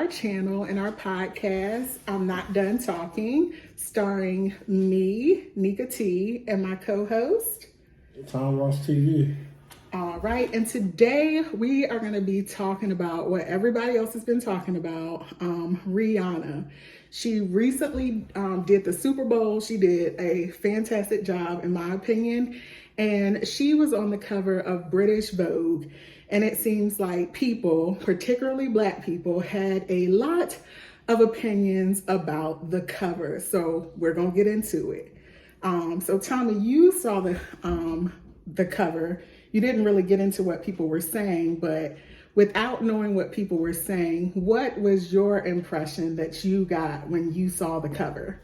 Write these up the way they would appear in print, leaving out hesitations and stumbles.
our channel and our podcast, I'm Not Done Talking, starring me, Nika T, and my co-host, Tom Ross TV. All right, and today we are going to be talking about what everybody else has been talking about, Rihanna. She recently did the Super Bowl. She did a fantastic job, in my opinion, and she was on the cover of British Vogue. And it seems like people, particularly Black people, had a lot of opinions about the cover. So we're gonna get into it. So Tommy, you saw the cover. You didn't really get into what people were saying, but without knowing what people were saying, what was your impression that you got when you saw the cover?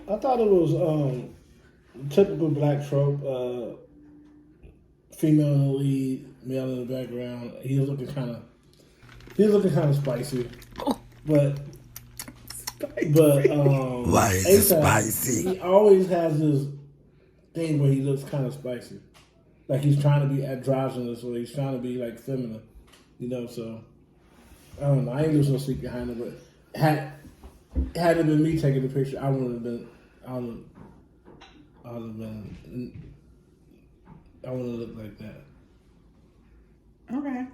I thought it was typical Black trope. Female in the lead, male in the background. He was looking kind of spicy, but why is it spicy? He always has this thing where he looks kind of spicy, like he's trying to be androgynous or he's trying to be like feminine, you know. So I don't know. I ain't just no secret behind it, but had it been me taking the picture, I wouldn't look like that. Okay.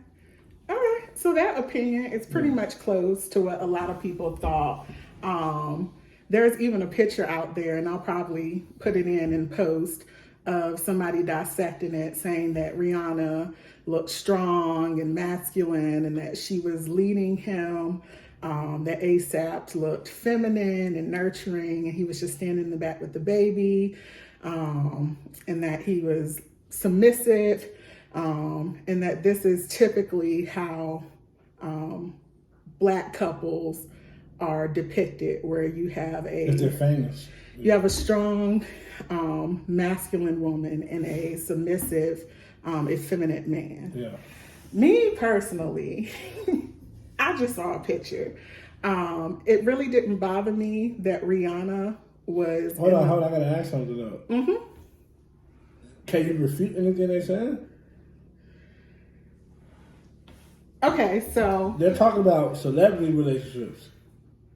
All right. So that opinion is pretty much close to what a lot of people thought. There's even a picture out there, and I'll probably put it in post, of somebody dissecting it, saying that Rihanna looked strong and masculine and that she was leading him, that ASAP looked feminine and nurturing, and he was just standing in the back with the baby, and that he was submissive, and that this is typically how Black couples are depicted, where you have if they're famous. You have a strong masculine woman and a submissive, effeminate man. Yeah. Me personally, I just saw a picture. It really didn't bother me that Rihanna was. Hold on, I gotta ask something though. Mm-hmm. Can you refute anything they said? Okay, so they're talking about celebrity relationships.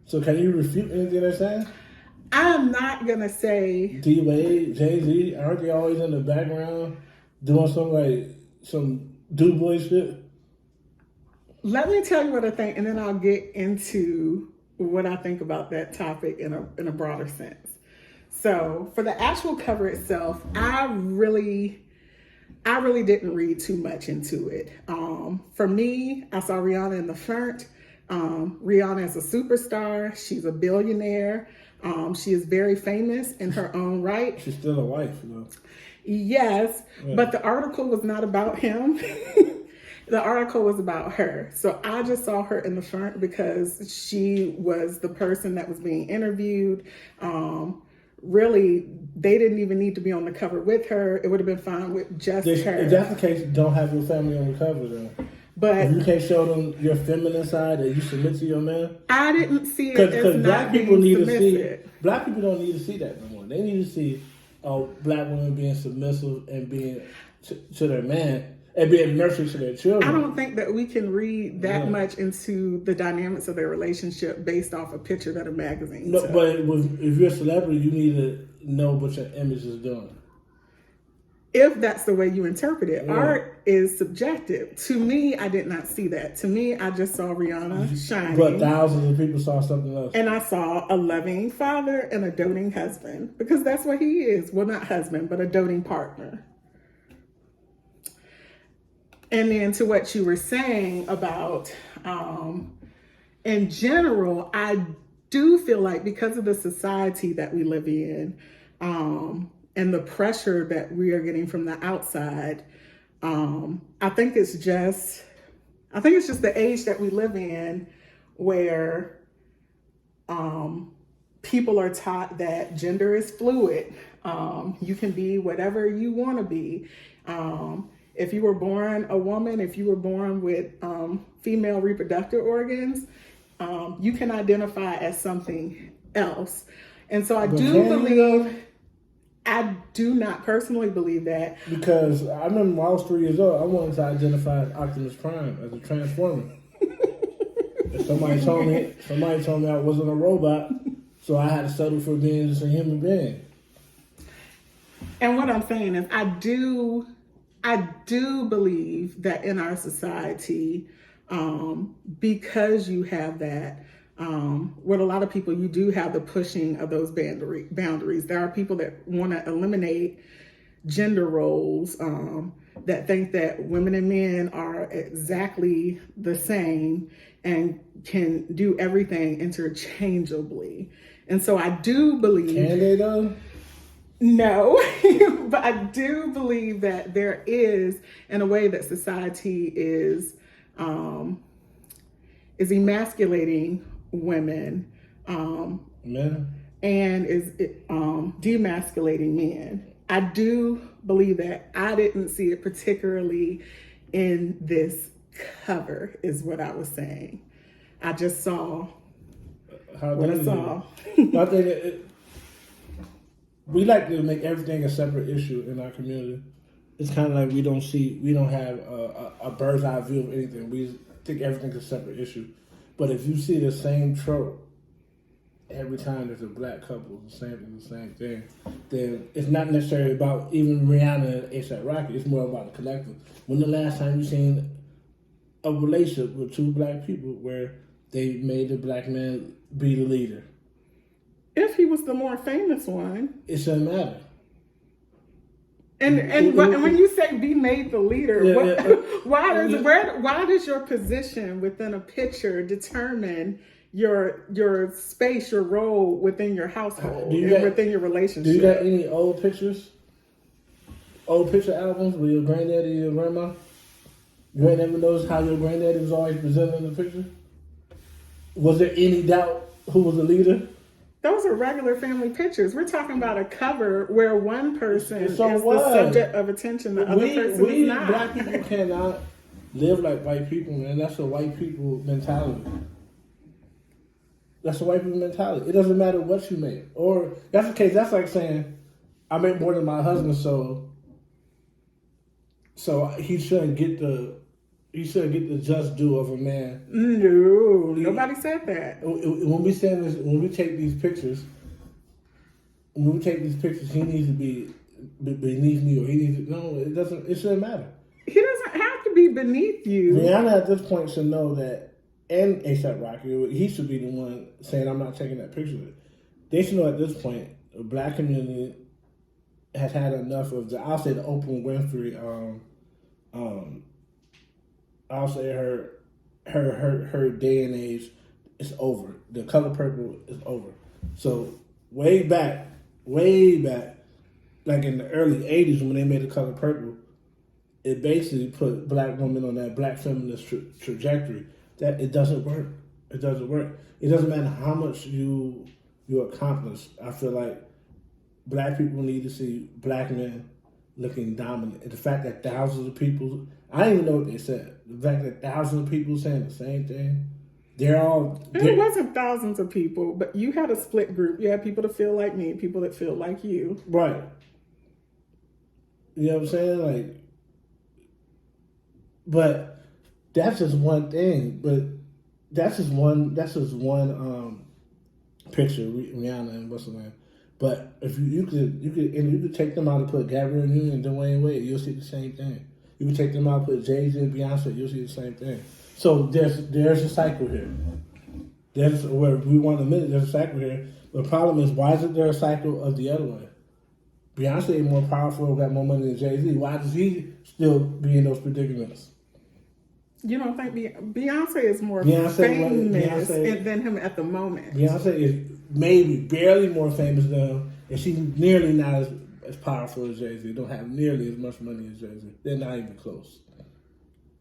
So can you refute anything they're saying? I'm not gonna say D-Wade, Jay-Z, aren't they always in the background doing some do boy shit? Let me tell you what I think, and then I'll get into what I think about that topic in a broader sense. So for the actual cover itself, I really didn't read too much into it. For me, I saw Rihanna in the front. Rihanna is a superstar. She's a billionaire. She is very famous in her own right. She's still a wife, though. Yes, yeah. But the article was not about him. The article was about her. So I just saw her in the front because she was the person that was being interviewed. Really, they didn't even need to be on the cover with her. It would have been fine with just her. If that's the case, don't have your family on the cover then. But if you can't show them your feminine side that you submit to your man. I didn't see it as not being submissive. Black people don't need to see that no more. They need to see a Black woman being submissive and being to their man and being nurturing to their children. I don't think that we can read that much into the dynamics of their relationship based off a picture that a magazine. No, but if you're a celebrity, you need to know what your image is doing. If that's the way you interpret it. Yeah. Art is subjective. To me, I did not see that. To me, I just saw Rihanna shining. But thousands of people saw something else. And I saw a loving father and a doting husband, because that's what he is. Well, not husband, but a doting partner. And then to what you were saying about, in general, I do feel like because of the society that we live in, and the pressure that we are getting from the outside, I think it's just the age that we live in, where people are taught that gender is fluid. You can be whatever you want to be. If you were born a woman, if you were born with female reproductive organs, you can identify as something else. And so I do not personally believe that. Because I remember when I was 3 years old, I wanted to identify as Optimus Prime, as a Transformer. Somebody told me I wasn't a robot, so I had to settle for being just a human being. And what I'm saying is, I do believe that in our society, because you have that, with a lot of people, you do have the pushing of those boundaries. There are people that want to eliminate gender roles, that think that women and men are exactly the same and can do everything interchangeably. And so I do believe... Can they though? No, but I do believe that there is, in a way, that society is emasculating women, Men? and is demasculating men. I do believe that. I didn't see it particularly in this cover, is what I was saying. I just saw what I saw. I think we like to make everything a separate issue in our community. It's kind of like we don't have a bird's eye view of anything. We think everything's a separate issue. But if you see the same trope every time there's a black couple, the same thing, then it's not necessarily about even Rihanna and A$AP Rocky. It's more about the collective. When the last time you seen a relationship with two black people where they made the black man be the leader? If he was the more famous one. It shouldn't matter. And when you say be made the leader, why does your position within a picture determine your space, your role within your household and within your relationship? Do you got any old pictures? Old picture albums with your granddaddy and your grandma? You ain't never noticed how your granddaddy was always presented in the picture? Was there any doubt who was the leader? Those are regular family pictures. We're talking about a cover where one person is the subject of attention, the other person is not. Black people cannot live like white people, man. That's a white people mentality. That's a white people mentality. It doesn't matter what you make. Or that's the case. That's like saying, I make more than my husband, so he shouldn't get the just due of a man. No, nobody said that. When we say this, when we take these pictures, he needs to be beneath me, or he needs to, no, it doesn't. It shouldn't matter. He doesn't have to be beneath you. Rihanna at this point should know that, and A$AP Rocky, he should be the one saying, "I'm not taking that picture." They should know at this point, the black community has had enough of I'll say the Oprah Winfrey. I'll say her day and age is over. The color purple is over. So way back, like in the early 80s when they made the color purple, it basically put black women on that black feminist trajectory. That it doesn't work. It doesn't work. It doesn't matter how much you accomplish. I feel like black people need to see black men looking dominant. And the fact that thousands of people, I didn't even know what they said. The fact that thousands of people saying the same thing, it wasn't thousands of people, but you had a split group. You had people that feel like me, people that feel like you. Right. You know what I'm saying? Like, but that's just one thing. But that's just one picture, Rihanna and what's her name. But if you could take them out and put Gabrielle Union and Dwayne Wade, you'll see the same thing. You can take them out and put Jay-Z and Beyonce, you'll see the same thing. So there's a cycle here. There's where we want to admit it, there's a cycle here. The problem is, why isn't there a cycle of the other way? Beyonce is more powerful, got more money than Jay-Z. Why does he still be in those predicaments? You don't think Beyonce is more famous than him at the moment? Beyonce is maybe barely more famous than him, and she's nearly not as powerful as Jay-Z. They don't have nearly as much money as Jay-Z. They're not even close.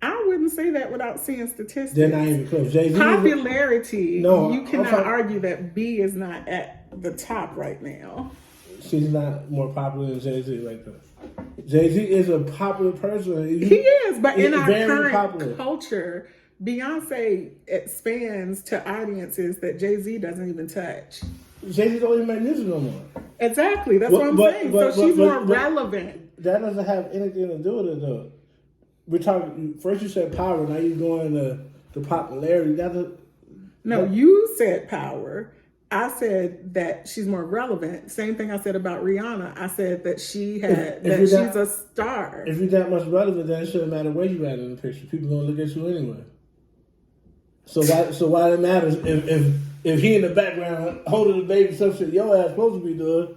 I wouldn't say that without seeing statistics. They're not even close. Jay-Z popularity, you cannot argue that B is not at the top right now. She's not more popular than Jay-Z like that. Jay-Z is a popular person. He is, but in our current culture, Beyonce expands to audiences that Jay-Z doesn't even touch. Jay-Z don't even make music no more. Exactly, that's what I'm saying. So she's more relevant. That doesn't have anything to do with it, though. We're talking. First, you said power. Now you're going to popularity. No, you said power. I said that she's more relevant. Same thing I said about Rihanna. I said that she's a star. If you're that much relevant, then it shouldn't matter where you at in the picture. People gonna look at you anyway. So why it matters if he in the background holding the baby, some shit your ass supposed to be doing.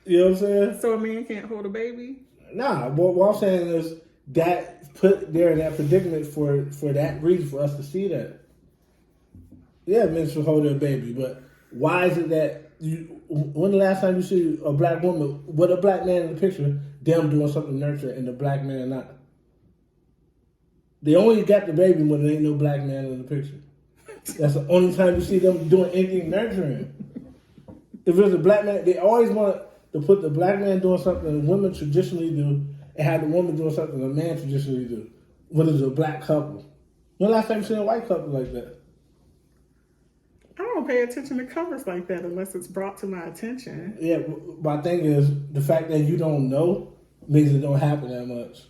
You know what I'm saying? So a man can't hold a baby? Nah. What I'm saying is that put there in that predicament for that reason, for us to see that. Yeah, men should hold their baby, but why is it that when the last time you see a black woman with a black man in the picture, them doing something nurturing and the black man not? They only got the baby when there ain't no black man in the picture. That's the only time you see them doing anything nurturing. If there's a black man, they always want to put the black man doing something women traditionally do and have the woman doing something a man traditionally do. When it's a black couple. When the last time you seen a white couple like that? I don't pay attention to covers like that unless it's brought to my attention. Yeah, my thing is the fact that you don't know means it don't happen that much.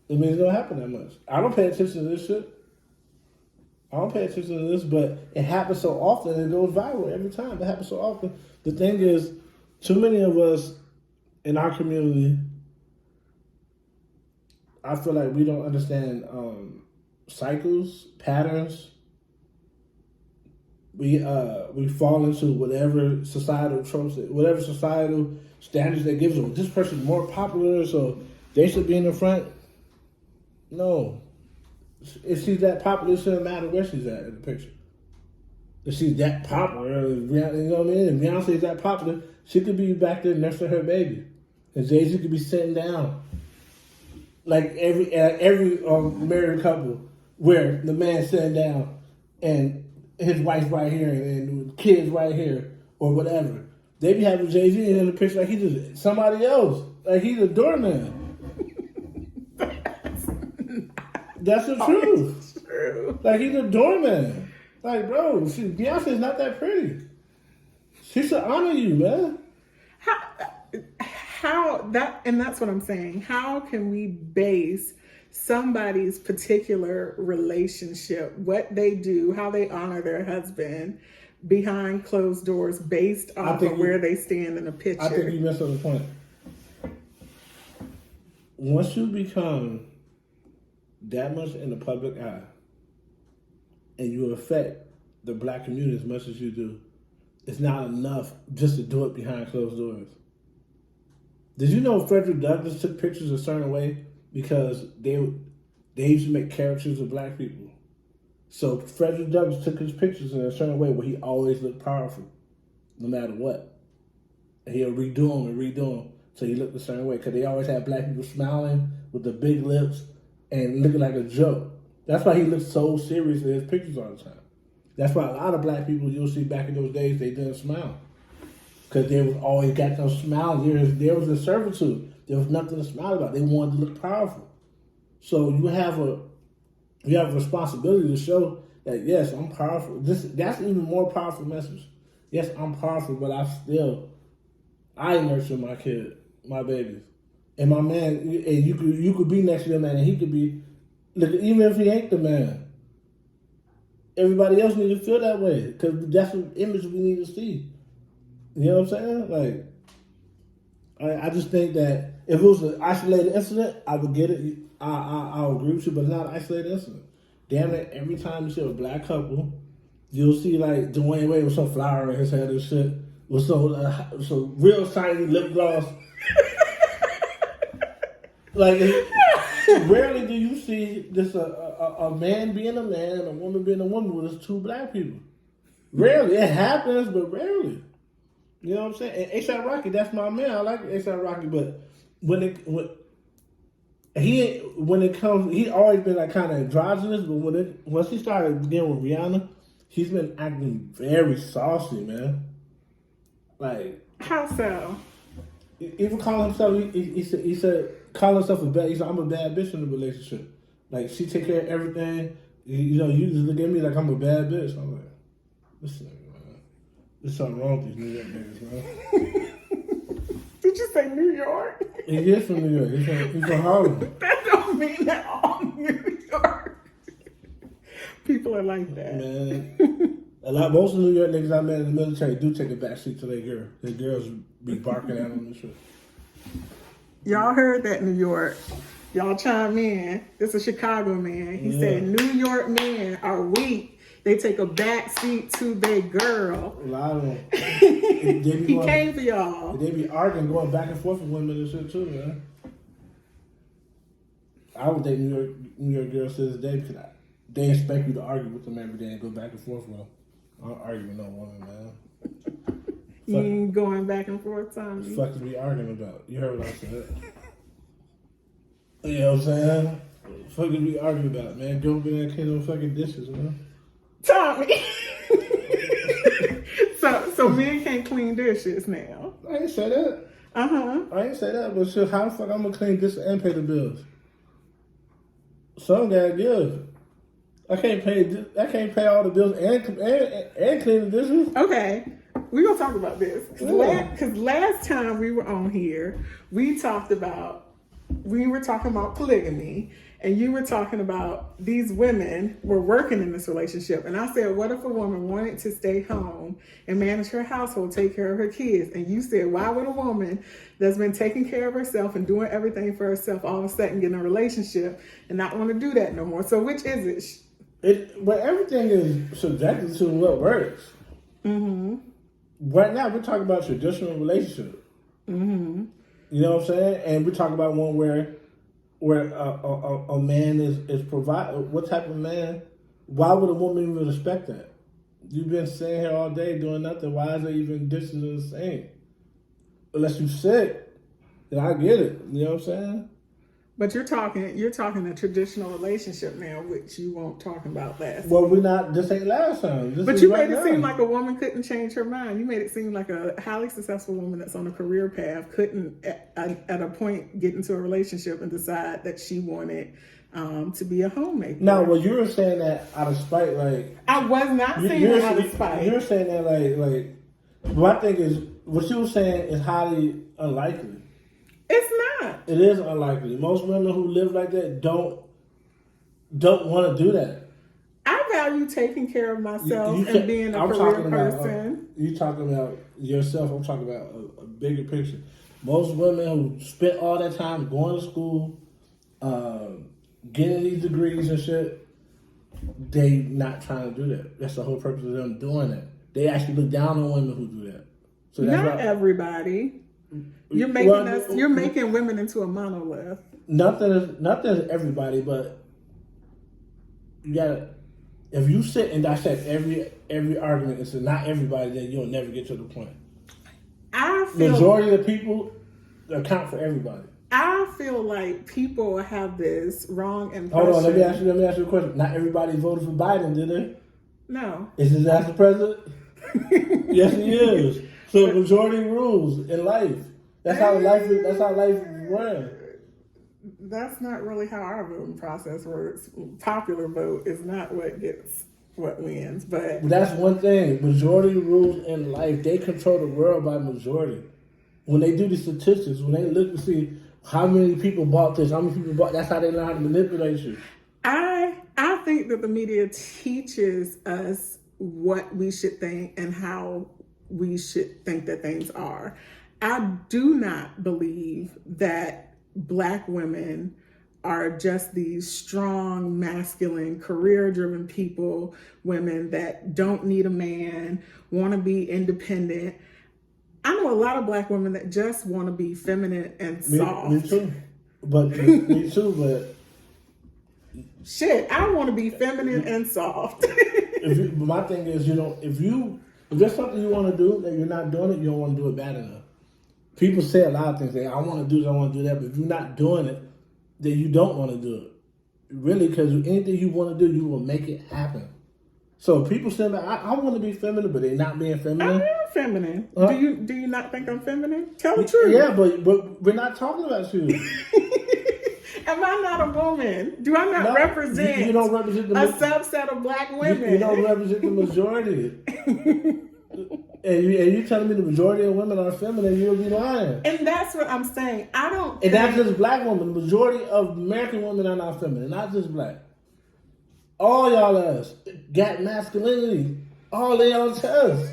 It means it don't happen that much. I don't pay attention to this shit. I don't pay attention to this, but it happens so often and it goes viral every time. It happens so often. The thing is, too many of us in our community, I feel like we don't understand cycles, patterns. We fall into whatever societal tropes, whatever societal standards they give them. This person's more popular, so they should be in the front. No. If she's that popular, it shouldn't matter where she's at in the picture. If she's that popular, you know what I mean? If Beyonce's that popular, she could be back there nursing her baby. And Jay-Z could be sitting down. Like every married couple where the man's sitting down and his wife's right here and kids right here or whatever. They be having Jay-Z in the picture like he's just somebody else. Like he's a doorman. That's the truth. True. Like he's a doorman. Like, bro, Beyonce's not that pretty. She should honor you, man. And that's what I'm saying. How can we base somebody's particular relationship, what they do, how they honor their husband behind closed doors based off of where they stand in a picture? I think you missed on the point. Once you become that much in the public eye and you affect the black community as much as you do, it's not enough just to do it behind closed doors. Did you know Frederick Douglass took pictures a certain way because they used to make caricatures of black people? So Frederick Douglass took his pictures in a certain way where he always looked powerful, no matter what. And he'll redo them so he looked a certain way because they always had black people smiling with the big lips and looking like a joke. That's why he looked so serious in his pictures all the time. That's why a lot of black people you'll see back in those days, they didn't smile. Because they was always got those smiles. There was a servitude. There was nothing to smile about. They wanted to look powerful. So you have a responsibility to show that, yes, I'm powerful. That's an even more powerful message. Yes, I'm powerful, but I nurture my kid, my babies. And my man, and you could be next to your man and he could be, look, even if he ain't the man, everybody else needs to feel that way because that's the image we need to see. You know what I'm saying? Like, I just think that if it was an isolated incident, I would get it. I'll agree with you, but it's not an isolated incident. Damn it, every time you see a black couple, you'll see like Dwayne Wade with some flower in his head and shit, with some real shiny lip gloss. Like, rarely do you see this a man being a man and a woman being a woman with just two black people. Rarely. It happens, but rarely. You know what I'm saying? And A$AP Rocky, that's my man. I like A$AP Rocky, but when it comes, he always been like kind of androgynous, but once he started getting with Rihanna, he's been acting very saucy, man. Like, how so? Even calling himself, he said, call himself a bad. He said, I'm a bad bitch in the relationship. Like, she take care of everything. You know, you just look at me like I'm a bad bitch. I'm like, listen, man, there's something wrong with these New York niggas, man. Did you say New York? He is from New York. He's from Harlem. That don't mean that all New York. People are like that. Man, most of New York niggas I met in the military do take a backseat to their girl. Their girls be barking at them and shit. Y'all heard that, New York. Y'all chime in. This is a Chicago man. He said New York men are weak. They take a backseat to their girl. A lot of them. He came for y'all. They be arguing, going back and forth with women and shit too, man. I would date New York girls to this day because they expect you to argue with them every day and go back and forth with them. I don't argue with no woman, man. You ain't going back and forth, Tommy. What the fuck is we arguing about? You heard what I said. You know what I'm saying? What the fuck is we arguing about, man? Go over there and clean those fucking dishes, man. Tommy! so men can't clean dishes now. I ain't say that. Uh-huh. I ain't say that, but shit, how the fuck I'm gonna clean dishes and pay the bills? Some gotta give. I can't pay all the bills and clean the dishes. Okay, we're gonna talk about this because last time we were on here, we were talking about polygamy, and you were talking about these women were working in this relationship, and I said, what if a woman wanted to stay home and manage her household, take care of her kids? And you said, why would a woman that's been taking care of herself and doing everything for herself all of a sudden get in a relationship and not want to do that no more? So which is it? But everything is subjective to what works. Mm-hmm. Right now, we're talking about traditional relationship. Mm-hmm. You know what I'm saying? And we're talking about one where a man is provide. What type of man? Why would a woman even respect that? You've been sitting here all day doing nothing. Why is there even dishes in the sink? Unless you're sick, then I get it. You know what I'm saying? But you're talking a traditional relationship now, which you weren't talking about last. Well, we're not. This ain't last time. But you made it seem like a woman couldn't change her mind. You made it seem like a highly successful woman that's on a career path couldn't, at a point, get into a relationship and decide that she wanted to be a homemaker. No, well, you were saying that out of spite, like I was not saying that out of spite. You were saying that like. My thing is, what you were saying is highly unlikely. It's not. It is unlikely. Most women who live like that don't want to do that. I value taking care of myself and being a career person. You talking about yourself. I'm talking about a bigger picture. Most women who spent all that time going to school, getting these degrees and shit, they not trying to do that. That's the whole purpose of them doing that. They actually look down on women who do that. So that's not everybody. You're making women into a monolith. Nothing is everybody, but you gotta. If you sit and dissect every argument and say not everybody, then you'll never get to the point. I feel majority of the people account for everybody. I feel like people have this wrong impression. Hold on, let me ask you a question. Not everybody voted for Biden, did they? No. Is he the president? Yes, he is. So the majority rules in life. That's how life runs. That's not really how our voting process works. Popular vote is not what wins. But that's one thing. Majority rules in life. They control the world by majority. When they do the statistics, when they look to see how many people bought this, how many people bought, that's how they learn how to manipulate you. I think that the media teaches us what we should think and how we should think that things are. I do not believe that Black women are just these strong, masculine, career-driven people, women that don't need a man, want to be independent. I know a lot of Black women that just want to be feminine and soft. Me too. Me too, but shit, I want to be feminine and soft. My thing is, if there's something you want to do that you're not doing it, you don't want to do it bad enough. People say a lot of things. I want to do this, I want to do that. But if you're not doing it, then you don't want to do it. Really, because anything you want to do, you will make it happen. So people say that I want to be feminine, but they're not being feminine. I am feminine. Do you not think I'm feminine? Tell the truth. Yeah, but we're not talking about you. Am I not a woman? Do I not represent? You don't represent a subset of Black women. You don't represent the majority. And you telling me the majority of women are feminine, you'll be lying. And that's what I'm saying. I don't. And that's just Black women. The majority of American women are not feminine, not just Black. All y'all ass got masculinity all in y'all chest.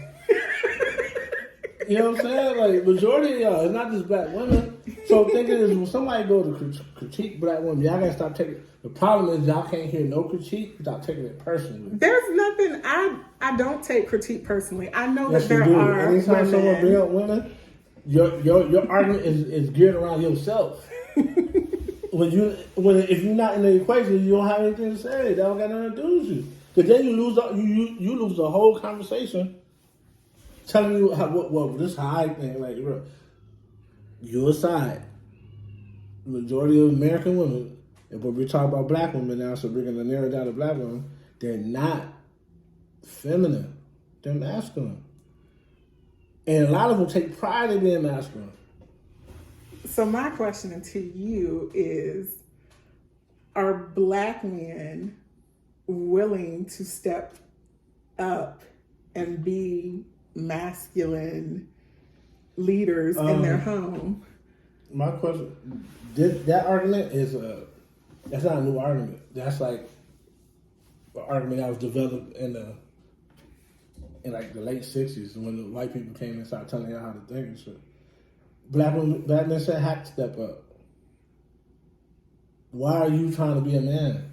You know what I'm saying? Like, majority of y'all, it's not just black women. So thinking is when somebody go to critique black women, y'all gotta stop taking. The problem is y'all can't hear no critique without taking it personally. There's nothing. I don't take critique personally. I know Yes, that there you do. are Anytime someone women. bring up women, your argument is geared around yourself. If you're not in the equation, you don't have anything to say. That don't got nothing to do with you. Because then you lose the whole conversation. Telling you this is how I think. Like, bro, you aside. The majority of American women, and when we're talking about black women now, so we're gonna narrow down to black women, they're not feminine. They're masculine. And a lot of them take pride in being masculine. So my question to you is, are black men willing to step up and be masculine leaders in their home? My question, that argument is that's not a new argument. That's like an argument that was developed in like the late '60s when the white people came and started telling you how to think and shit. Black men said have to step up. Why are you trying to be a man?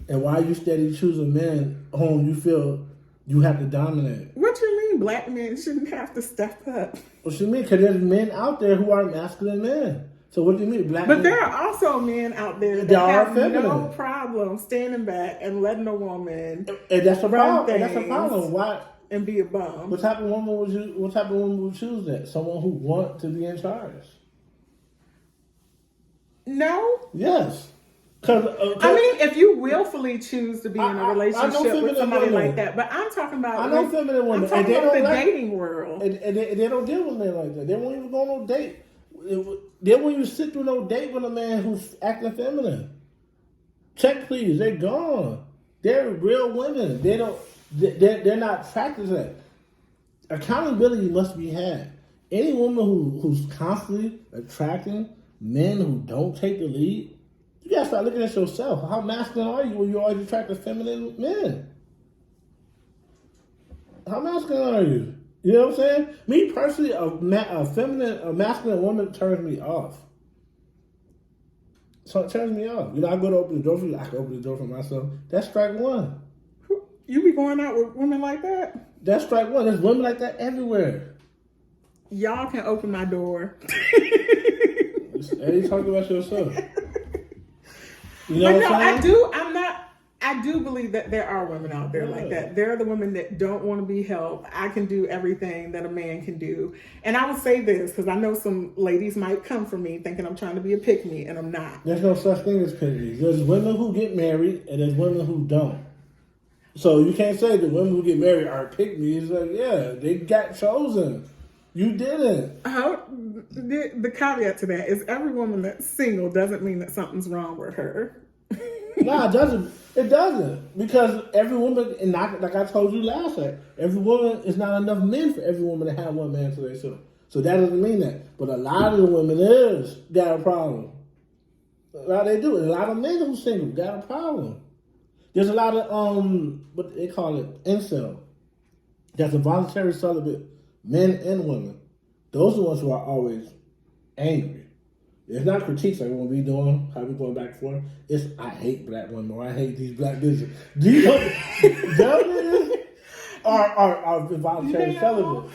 And why are you steady choosing men whom you feel you have to dominate? What do you mean black men shouldn't have to step up? What you mean? Because there's men out there who are masculine men. So what do you mean? Black But men? there are also men out there that have no problem standing back and letting a woman and that's a problem. things And that's a problem. Why? And be a bum. What type of woman would choose that? Someone who wants to be in charge. No. Yes. I mean, if you willfully choose to be in a relationship with somebody like that, but I'm talking about. I know feminine women. I'm talking about the dating world. And they don't deal with men like that. They won't even go on no date. They won't even sit through no date with a man who's acting feminine. Check please, they're gone. They're real women. They're not practicing that. Accountability must be had. Any woman who's constantly attracting men who don't take the lead, you gotta start looking at yourself. How masculine are you when you always attract feminine men? How masculine are you? You know what I'm saying? Me personally, a masculine woman turns me off. So it turns me off. You know, I go to open the door for you. I can open the door for myself. That's strike one. You be going out with women like that? That's strike one. There's women like that everywhere. Y'all can open my door. Hey, talk about yourself. You know what I'm saying? I do believe that there are women out there like that. There are the women that don't want to be helped. I can do everything that a man can do. And I will say this, because I know some ladies might come for me thinking I'm trying to be a pick-me, and I'm not. There's no such thing as pick-me. There's women who get married, and there's women who don't. So you can't say the women who get married are pick-me. It's like, yeah, they got chosen. You didn't. The caveat to that is every woman that's single doesn't mean that something's wrong with her. No, it doesn't. It doesn't. Because every woman, and like I told you last night, every woman is not enough men for every woman to have one man to themselves. So that doesn't mean that. But a lot of the women got a problem. A lot they do. A lot of men who's single got a problem. There's a lot of what they call it, incel. That's a voluntary celibate, men and women. Those are the ones who are always angry. It's not critiques like what we doing, how we going back and forth. It's I hate black women or I hate these black bitches. Do you know that are voluntary celibate?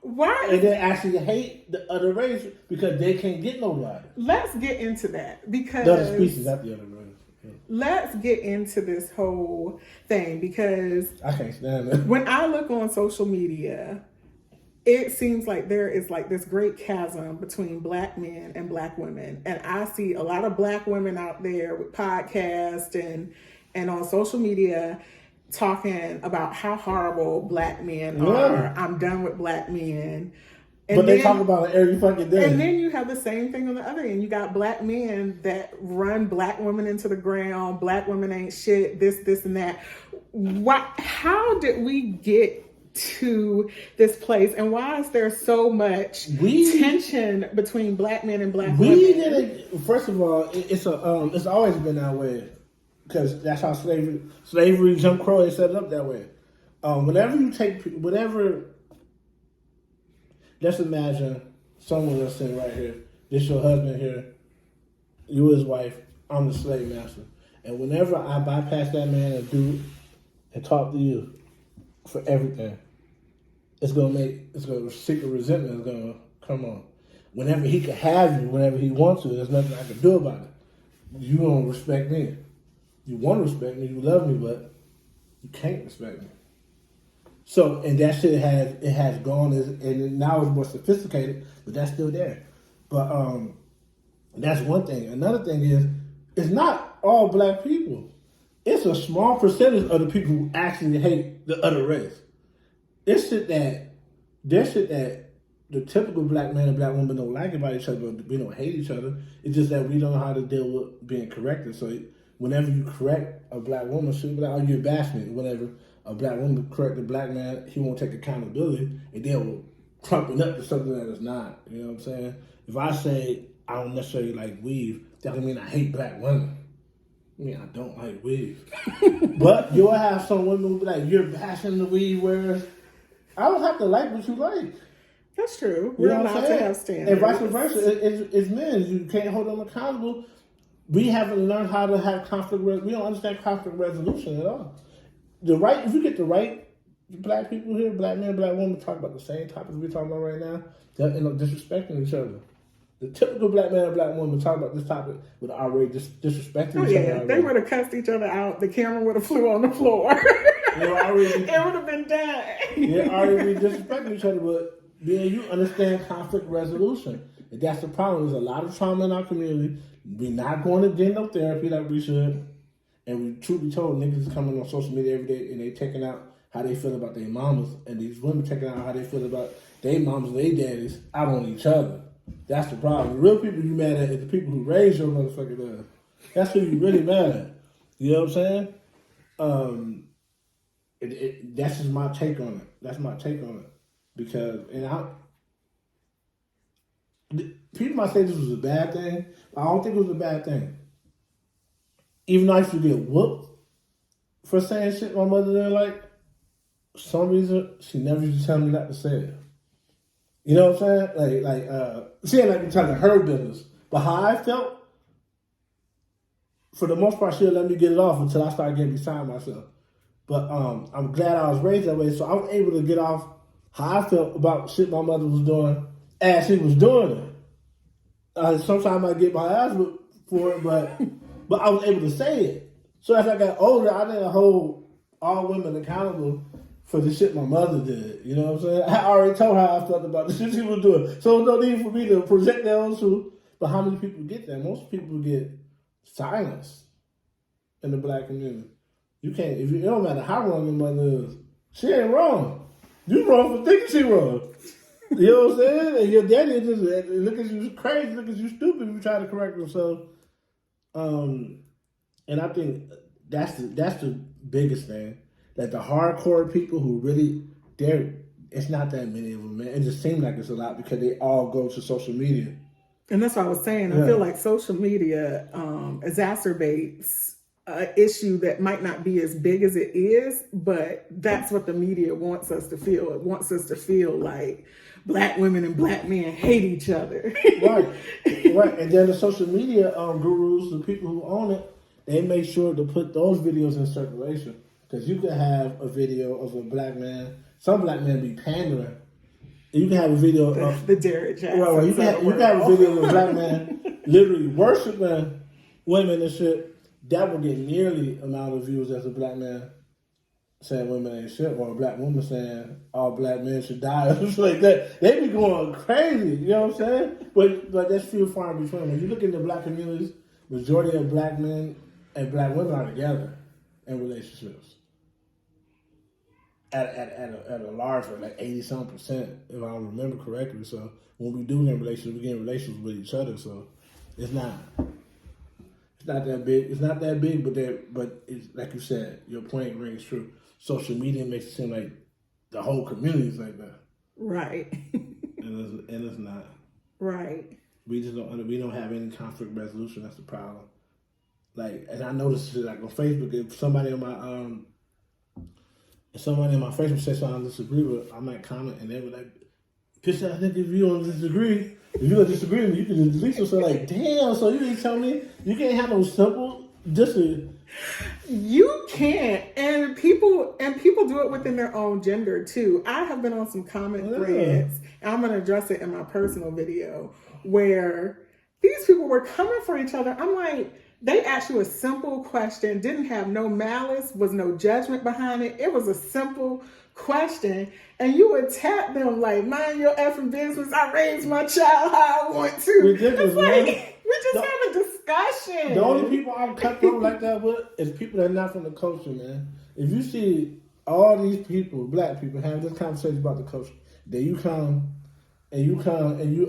Why? And they actually hate the other race because they can't get nobody. Let's get into that because The other species, not the other race. Yeah. Let's get into this whole thing because I can't stand it. When I look on social media, it seems like there is like this great chasm between black men and black women. And I see a lot of black women out there with podcasts and on social media talking about how horrible black men are. I'm done with black men. But they talk about it every fucking day. And then you have the same thing on the other end. You got black men that run black women into the ground. Black women ain't shit, this, and that. How did we get to this place, and why is there so much tension between black men and black women? First of all, it's always been that way. because that's how slavery, Jim Crow, they set it up that way. Whenever you take, let's imagine someone that's sitting right here. This your husband here. You his wife. I'm the slave master. And whenever I bypass that man and talk to you for everything, secret resentment is gonna come on. Whenever he can have you, whenever he wants to, there's nothing I can do about it. You don't respect me. You want to respect me, you love me, but you can't respect me. So, and that shit has gone, and now it's more sophisticated, but that's still there. But that's one thing. Another thing is, it's not all black people. It's a small percentage of the people who actually hate the other race. There's shit that the typical black man and black woman don't like about each other, but we don't hate each other. It's just that we don't know how to deal with being corrected. So whenever you correct a black woman, she'll be like, oh, you're bashing me. Whenever a black woman correct a black man, he won't take accountability, and then will crump it up to something that is not. You know what I'm saying? If I say I don't necessarily like weave, that doesn't mean I hate black women. I mean, I don't like weave. But you'll have some women who be like, you're bashing the weave, whereas I don't have to like what you like. That's true. You We're know what allowed I'm to saying? have standards. And vice versa, it's men. You can't hold them accountable. We haven't learned how to have conflict. We don't understand conflict resolution at all. If you get the right black people here, black men, black women, talk about the same topics we're talking about right now, they'll end up disrespecting each other. The typical black man and black woman talk about this topic with already disrespecting each other. They would have cussed each other out. The camera would have flew on the floor. It would have been done. They already disrespecting each other, but then you understand conflict resolution. And that's the problem. There's a lot of trauma in our community. We're not going to get no therapy like we should. And we, truth be told, niggas is coming on social media every day and they taking out how they feel about their mamas. And these women taking out how they feel about their mamas and their daddies out on each other. That's the problem. The real people you mad at is the people who raised your motherfucking ass. That's who you really mad at. You know what I'm saying? That's just my take on it. That's my take on it. Because, people might say this was a bad thing, but I don't think it was a bad thing. Even though I used to get whooped for saying shit my mother didn't like, for some reason, she never used to tell me not to say it. You know what I'm saying? She ain't like me telling her business. But how I felt, for the most part, she'll let me get it off until I started getting beside myself. But I'm glad I was raised that way, so I was able to get off how I felt about shit my mother was doing as she was doing it. Sometimes I get my ass whipped for it, but I was able to say it. So as I got older, I didn't hold all women accountable for the shit my mother did. You know what I'm saying? I already told her how I felt about the shit she was doing. So there's no need for me to project their own truth. But how many people get that? Most people get silence in the black community. You can't, it don't matter how wrong your mother is. She ain't wrong. You wrong for thinking she wrong. You know what I'm saying? And your daddy just look at you crazy, look at you stupid if you try to correct himself. And I think that's the biggest thing. That the hardcore people who really, it's not that many of them, man. It just seems like it's a lot because they all go to social media. And that's what I was saying. I feel like social media exacerbates an issue that might not be as big as it is, but that's what the media wants us to feel. It wants us to feel like black women and black men hate each other. Right. And then the social media gurus, the people who own it, they make sure to put those videos in circulation. Because you can have a video of a black man, some black men be pandering. You can have a video of the Derrick Jackson. Right. You can have a video of a black man literally worshiping women and shit. That will get nearly the amount of views as a black man saying women ain't shit, or a black woman saying all black men should die, or something like that. They be going crazy, you know what I'm saying? But that's few and far between. When you look in the black communities, majority of black men and black women are together in relationships. At a large rate, like 80-something%, if I remember correctly. So when we do get in relationships, we get in relationships with each other. So it's not that big. It's not that big, but it's like you said, your point rings true. Social media makes it seem like the whole community is like that, right? and it's not. Right. We don't have any conflict resolution. That's the problem. Like, and I noticed it like on Facebook. If somebody in my Facebook says something I disagree with, I might comment, and they were like, "Bitch, I think if you don't disagree, if you don't disagree with me, you can just delete yourself." Like, damn. So you didn't tell me you can't have no simple You can't, and people do it within their own gender too. I have been on some comment threads, and I'm going to address it in my personal video, where these people were coming for each other. I'm like, they asked you a simple question, didn't have no malice, was no judgment behind it. It was a simple question, and you attack them like, mind your effing business. I raised my child how I want to. Ridiculous, like, man. We just have a discussion. The only people I'm cutthroat like that with is people that are not from the culture, man. If you see all these people, black people, having this conversation about the culture, then you come and you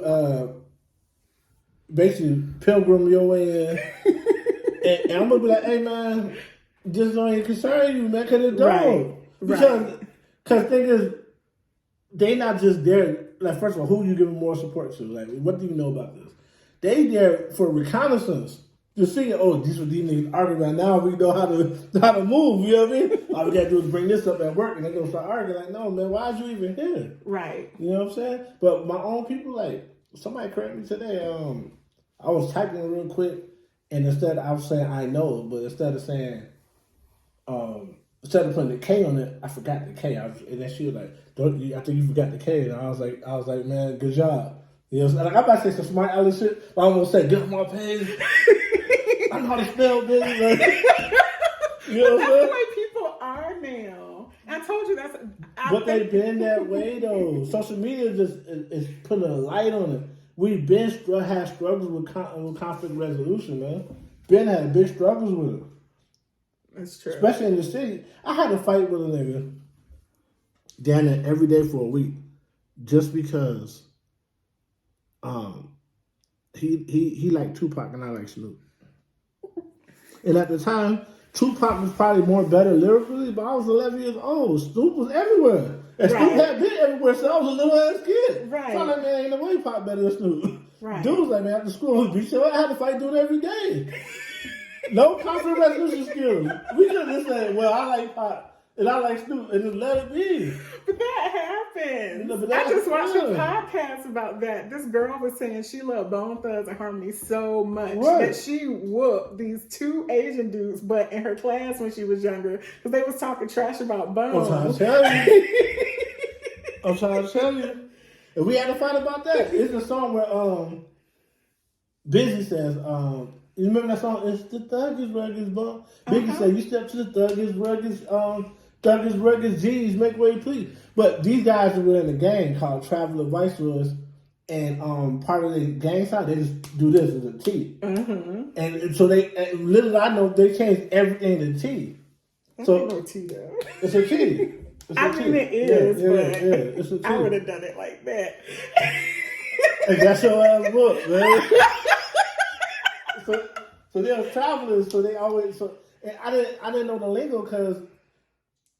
basically pilgrim your way in, and I'm gonna be like, hey man, just don't even concern you, man, because it don't. Because thing is, they not just there. Like, first of all, who you giving more support to? Like, what do you know about this? They there for reconnaissance. Just seeing, oh, these are these niggas arguing right now. We know how to move. You know what I mean? All we gotta do is bring this up at work, and they gonna start arguing. Like, no, man, why is you even here? Right. You know what I'm saying? But my own people, like, somebody correct me today. I was typing real quick, and instead I was saying I know, but instead of saying, instead of putting the K on it, I forgot the K. And then she was like, I think you forgot the K. And I was like, man, good job. You know, like, I'm about to say some smart Alex shit, but I'm gonna say, get on my page. I know how to spell this. Like, you know what I'm saying? That's the way people are now. I told you that's. But they've been that way though. Social media just is putting a light on it. We've been had struggles with conflict resolution, man. Ben had big struggles with it. That's true. Especially in the city. I had to fight with a nigga down there every day for a week just because he liked Tupac and I like Snoop. And at the time, Tupac was probably more better lyrically, but I was 11 years old. Snoop was everywhere. And Snoop had been everywhere, so I was a little ass kid. Right. So I'm like, man, ain't no way Pop better than Snoop. Right. Dude was like, man, after school, I had to fight dude every day. No conflict resolution skills. We could have just said, well, I like Pop and I like Snoop, and just let it be. But that happens. No, but I just watched a podcast about that. This girl was saying she loved Bone Thugs and Harmony so much that she whooped these two Asian dudes, but in her class when she was younger, because they was talking trash about Bone. I'm trying to tell you. And we had to fight about that. It's a song where Busy says, you remember that song? It's the Thuggish Rugged Bone. Biggie said, you step to the Thuggish Rugged G's, make way please. But these guys were in a gang called Traveler Viceroys, and part of the gang side, they just do this as a T. Mm-hmm. And so little I know, they changed everything to T. So no T though. It's a T. I mean, it is, but it's a T. I would have done it like that. And that's your ass book, man. So they were travelers, so they always and I didn't know the lingo because,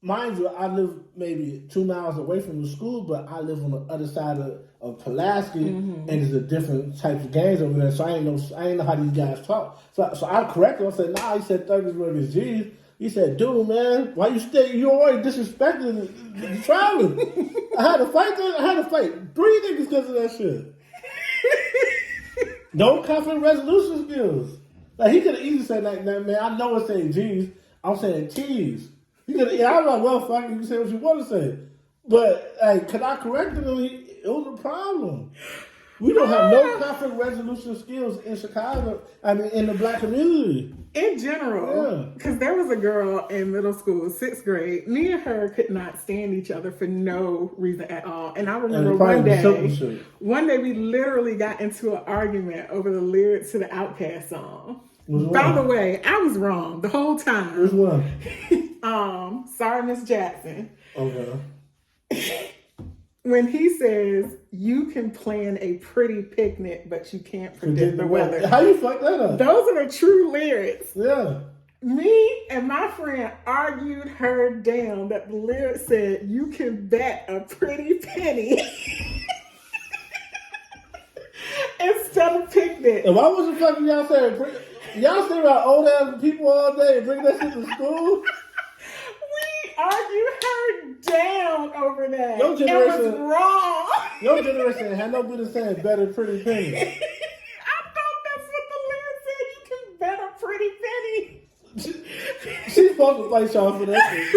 mind you, I live maybe 2 miles away from the school, but I live on the other side of Pulaski, and there's a different types of gangs over there. So I ain't know how these guys talk. So I corrected him. I said, nah, he said Thuggish Rugged G's. He said, dude, man, why you already disrespecting the travelers? I had to fight 3 niggas because of that shit. No conflict resolution skills. Like, he could have easily said, like, man, I know it's saying G's. I'm saying T's. I was like, well, fuck, you can say what you want to say. But, like, could I correct him? It was a problem. We don't have no conflict resolution skills in Chicago. I mean, in the black community. In general. Because there was a girl in middle school, 6th grade. Me and her could not stand each other for no reason at all. And I remember one day we literally got into an argument over the lyrics to the Outkast song. By the way, I was wrong the whole time. Which one? Sorry, Miss Jackson. Okay. When he says, you can plan a pretty picnic, but you can't predict the weather. How you fuck that up? Those are the true lyrics. Yeah. Me and my friend argued her down that the lyrics said, you can bet a pretty penny instead of picnic. And why was the fuck y'all saying Y'all sit around old ass people all day and bring that shit to school? We argued her down over that. Your generation, it was wrong. Your generation had no business saying better pretty penny. I thought that's what the lyric said. You can bet a pretty penny. She's supposed to fight y'all for that shit.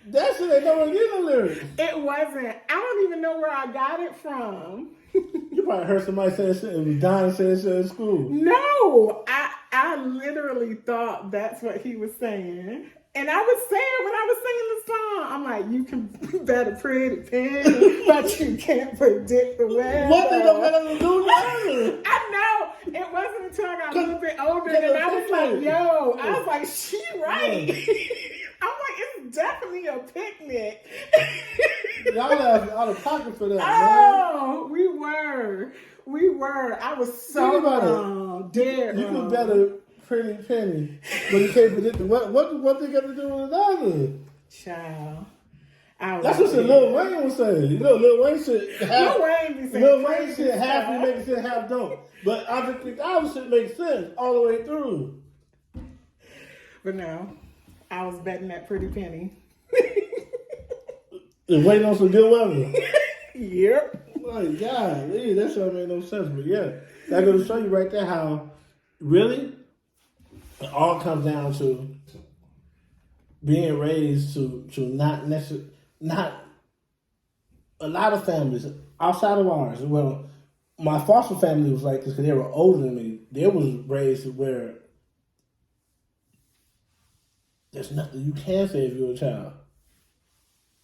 That shit ain't nowhere near the lyrics. It wasn't. I don't even know where I got it from. You probably heard somebody saying shit and was dying saying shit in school. No, I literally thought that's what he was saying. And I was saying when I was singing the song, I'm like, you can bet a pretty penny, but you can't predict the weather. What they don't got nothing to do with it? I know. It wasn't until I got a little bit older and I was like, yo, I was like, she right. I'm like, it's definitely a picnic. Y'all out of pocket for that, man. We were. I was so dead. You can bet a pretty penny, but you can't predict what they got to do with another. Child. That's what Lil Wayne was saying. You know, Lil Wayne shit half. Lil Wayne shit half you make shit half don't. But I just think our shit makes sense all the way through. But no, I was betting that pretty penny. And waiting on some good weather. Yep. My God, that shit made no sense. But yeah, that goes to show you right there how really it all comes down to being raised to not necessarily, not a lot of families outside of ours. Well, my foster family was like this because they were older than me. They was raised where there's nothing you can say if you're a child.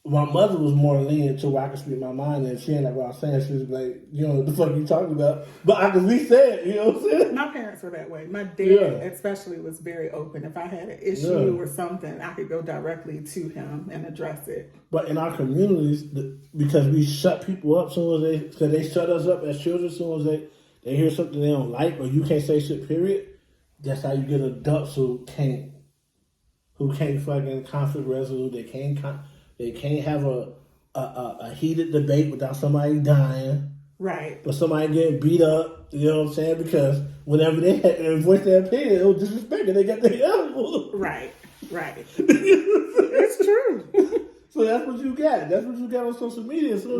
My mother was more lenient to where I could speak my mind, and she ain't like what I was saying. She was like, you know what the fuck you talking about? But I could be said, you know what I'm saying? My parents were that way. My dad especially was very open. If I had an issue or something, I could go directly to him and address it. But in our communities, because we shut people up because they shut us up as children as soon as they hear something they don't like, or you can't say shit, period, that's how you get adults who can't fucking conflict resolve. They can't have a heated debate without somebody dying. Right. Or somebody getting beat up, you know what I'm saying? Because whenever they voice their opinion, it was disrespected. They got their elbow. Right. It's true. So that's what you got. That's what you got on social media. So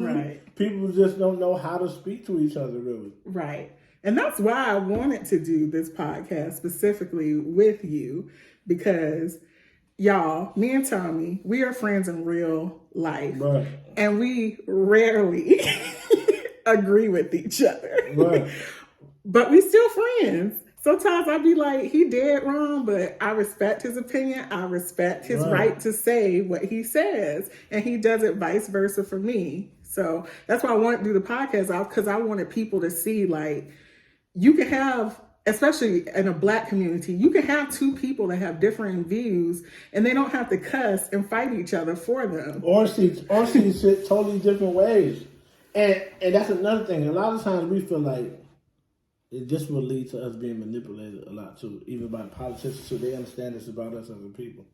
people just don't know how to speak to each other, really. Right. And that's why I wanted to do this podcast specifically with you, because y'all, me and Tommy, we are friends in real life. Right. And we rarely agree with each other. Right. But we still friends. Sometimes I'll be like, he did wrong, but I respect his opinion. I respect his right to say what he says. And he does it vice versa for me. So that's why I wanted to do the podcast out, because I wanted people to see, like, you can have, especially in a Black community, you can have two people that have differing views and they don't have to cuss and fight each other for them. Or see shit totally different ways. And that's another thing. A lot of times we feel like this will lead to us being manipulated a lot too, even by politicians, so they understand this about us as a people.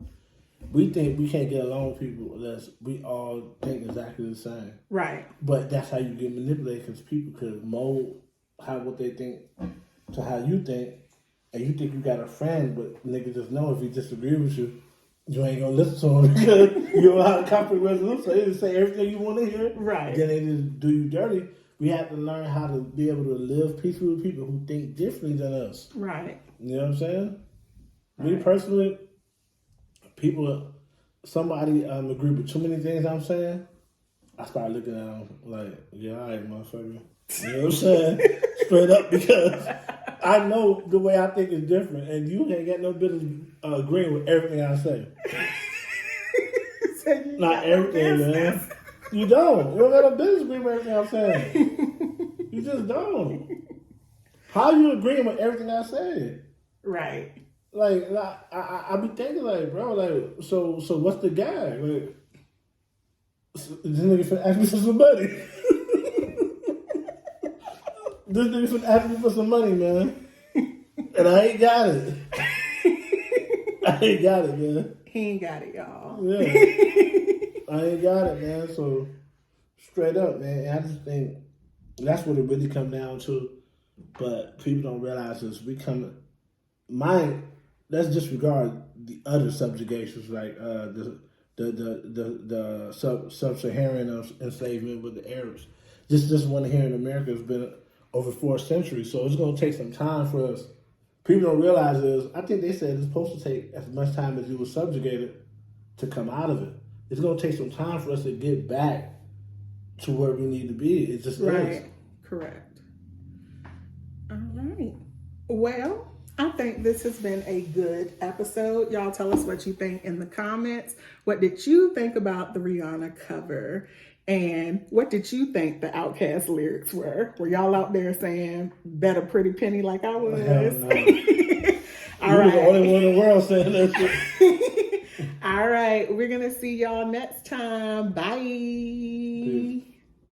We think we can't get along with people unless we all think exactly the same. Right. But that's how you get manipulated, because people could mold what they think to how you think, and you think you got a friend, but nigga just know if he disagree with you, you ain't gonna listen to him because you don't have a conflict resolution. So they just say everything you want to hear, right? Then they just do you dirty. We have to learn how to be able to live peacefully with people who think differently than us, right? You know what I'm saying? Right. Me personally, somebody agree with too many things I'm saying, I start looking at them like, yeah, all right, motherfucker. You know what I'm saying? Straight up, because I know the way I think is different, and you ain't got no business agreeing with everything I say. Not everything, man. You don't. You don't got no business agreeing with everything I'm saying. You just don't. How you agreeing with everything I say? Right. Like I be thinking like, bro, like, so what's the gag? Like, this nigga finna ask me for some money. This nigga finna ask me for some money, man. And I ain't got it. I ain't got it, man. He ain't got it, y'all. Yeah. I ain't got it, man. So, straight up, man. I just think that's what it really comes down to. But people don't realize this. Let's disregard the other subjugations like the sub-Saharan enslavement with the Arabs. This one here in America has been over 4 centuries, so it's going to take some time for us. People don't realize is, I think they said it's supposed to take as much time as you were subjugated to come out of it. It's going to take some time for us to get back to where we need to be. It just is. Correct. All right. Well, I think this has been a good episode. Y'all tell us what you think in the comments. What did you think about the Rihanna cover? And what did you think the Outkast lyrics were? Were y'all out there saying, bet a pretty penny like I was? Hell no. All you right. were the only one in the world saying that shit. All right. We're going to see y'all next time. Bye. Peace.